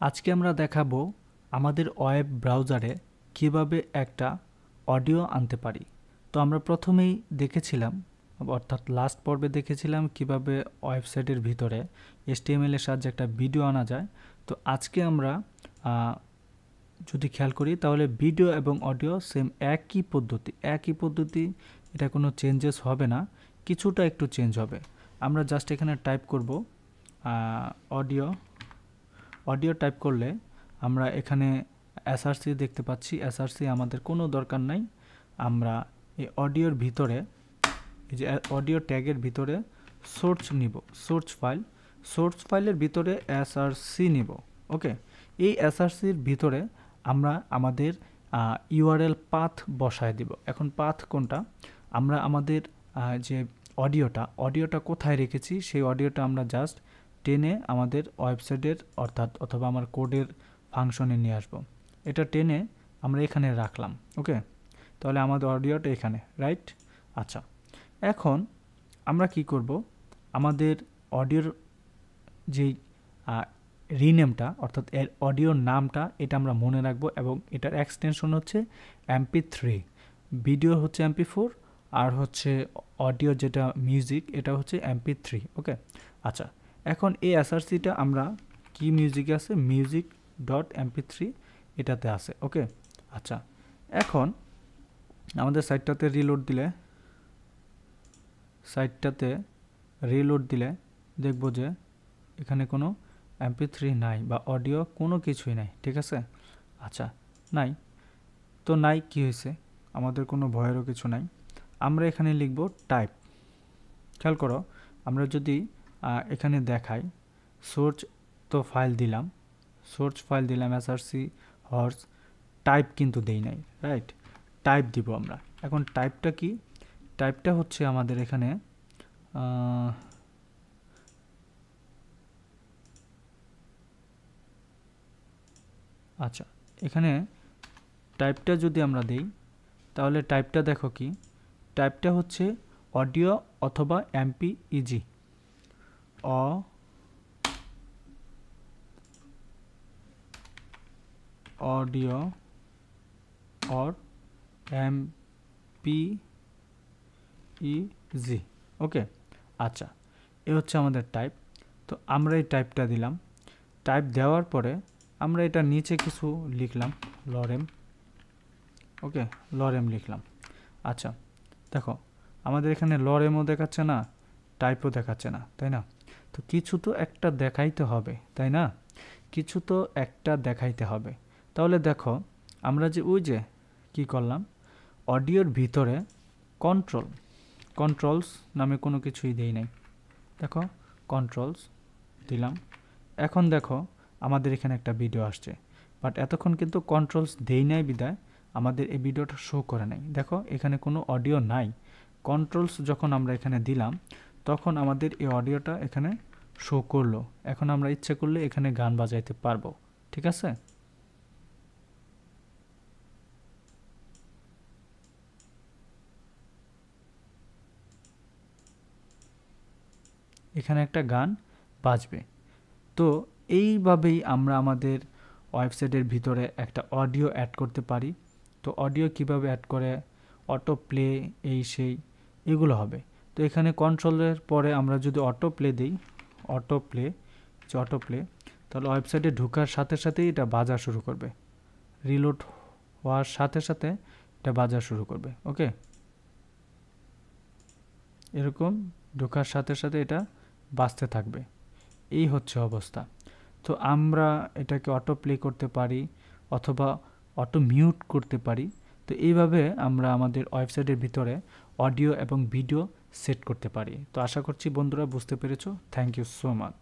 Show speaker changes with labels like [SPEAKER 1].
[SPEAKER 1] আজকে আমরা দেখাবো আমাদের ওয়েব ব্রাউজারে কিভাবে একটা অডিও আনতে পারি। তো আমরা প্রথমেই দেখেছিলাম, অর্থাৎ লাস্ট পর্বে দেখেছিলাম কিভাবে ওয়েবসাইটের ভিতরে HTML এর সাহায্যে একটা ভিডিও আনা যায়। তো আজকে আমরা যদি খেয়াল করি তাহলে ভিডিও এবং অডিও সেম একই পদ্ধতি, এটা কোনো চেঞ্জেস হবে না, কিছুটা একটু চেঞ্জ হবে। আমরা জাস্ট এখানে টাইপ করব অডিও টাইপ করলে আমরা এখানে এসআরসি দেখতে পাচ্ছি। এসআরসি আমাদের কোনো দরকার নাই। আমরা এই অডিওর ভিতরে, এই যে অডিও ট্যাগের ভিতরে সোর্স নিব, সোর্স ফাইলের ভিতরে এসআরসি নিব। ওকে, এই এসআরসির ভিতরে আমরা আমাদের ইউআরএল পাথ বসায় দিব। এখন পাথ কোনটা? আমরা আমাদের যে অডিওটা কোথায় রেখেছি সেই অডিওটা আমরা জাস্ট টেনে আমাদের ওয়েবসাইটের অথবা আমার কোডের ফাংশনে নিয়ে আসব। এটা টেনে আমরা এখানে রাখলাম। ওকে, তাহলে আমাদের অডিওটা এখানে, রাইট? আচ্ছা, এখন আমরা কি করব, আমাদের অডিওর যেই রিনেমটা অর্থাৎ এর অডিওর নামটা এটা আমরা মনে রাখবো এবং এটার এক্সটেনশন হচ্ছে MP3, ভিডিও হচ্ছে MP4 আর হচ্ছে অডিও যেটা মিউজিক এটা হচ্ছে MP3। ওকে, আচ্ছা, এখন এই এসআরসিটা আমরা কি মিউজিকে আছে, music.mp3 এটাতে আছে। ওকে, আচ্ছা, এখন আমাদের সাইটটাতে রিলোড দিলে দেখব যে এখানে কোনো MP3 নাই বা অডিও কোনো কিছুই নাই। ঠিক আছে, আচ্ছা, নাই তো নাই, কি হয়েছে? আমাদের কোনো ভয়েরও কিছু নাই। আমরা এখানে লিখব টাইপ। খেয়াল করো, আমরা যদি এখানে দেখাই সোর্স ফাইল দিলাম এসআরসি হর্স, টাইপ কিন্তু দেই নাই, রাইট? টাইপ দিব আমরা। এখন টাইপটা কি? টাইপটা হচ্ছে আমাদের এখানে আচ্ছা, এখানে টাইপটা যদি আমরা দেই তাহলে টাইপটা দেখো কি, টাইপটা হচ্ছে অডিও অথবা MPEG, অডিও অর MPEG। ওকে, আচ্ছা, এ হচ্ছে আমাদের টাইপ। তো আমরা এই টাইপটা দিলাম। টাইপ দেওয়ার পরে আমরা এটা নিচে কিছু লিখলাম, লরেম। ওকে, লরেম লিখলাম। আচ্ছা, দেখো আমাদের এখানে লরেমও দেখাচ্ছে না, টাইপও দেখাচ্ছে না, তাই না? তো কিছু তো একটা দেখাইতে হবে, তাই না? কিছু তো একটা দেখাইতে হবে। তাহলে দেখো আমরা যে ওই যে কি করলাম, অডিওর ভিতরে কন্ট্রোলস নামে কোনো কিছুই দেই নাই। দেখো কন্ট্রোলস দিলাম। এখন দেখো আমাদের এখানে একটা ভিডিও আসছে, বাট এতক্ষণ কিন্তু কন্ট্রোলস দেই নাই বিদায় আমাদের এই ভিডিওটা শো করে নাই। দেখো এখানে কোনো অডিও নাই। কন্ট্রোলস যখন আমরা এখানে দিলাম তখন আমাদের এই অডিওটা এখানে শো করলো। এখন আমরা ইচ্ছে করলে এখানে গান বাজাইতে পারবো। ঠিক আছে, এখানে একটা গান বাজবে। তো এইভাবেই আমরা আমাদের ওয়েবসাইটের ভিতরে একটা অডিও অ্যাড করতে পারি। তো অডিও কিভাবে অ্যাড করে, অটো প্লে, এই সেই এগুলো হবে। তো এখানে কন্ট্রোলের পরে আমরা যদি অটো প্লে দিই, অটো প্লে, তাহলে ওয়েবসাইটে ঢোকার সাথে সাথেই এটা বাজা শুরু করবে। রিলোড হওয়ার সাথে সাথে এটা বাজা শুরু করবে। ওকে, এরকম ঢোকার সাথে সাথে এটা বাজতে থাকবে। এই হচ্ছে অবস্থা। তো আমরা এটাকে অটো প্লে করতে পারি অথবা অটো মিউট করতে পারি। তো এইভাবে আমরা আমাদের ওয়েবসাইটের ভিতরে অডিও এবং ভিডিও সেট করতে পারি। তো আশা করছি বন্ধুরা বুঝতে পেরেছো। Thank you so much.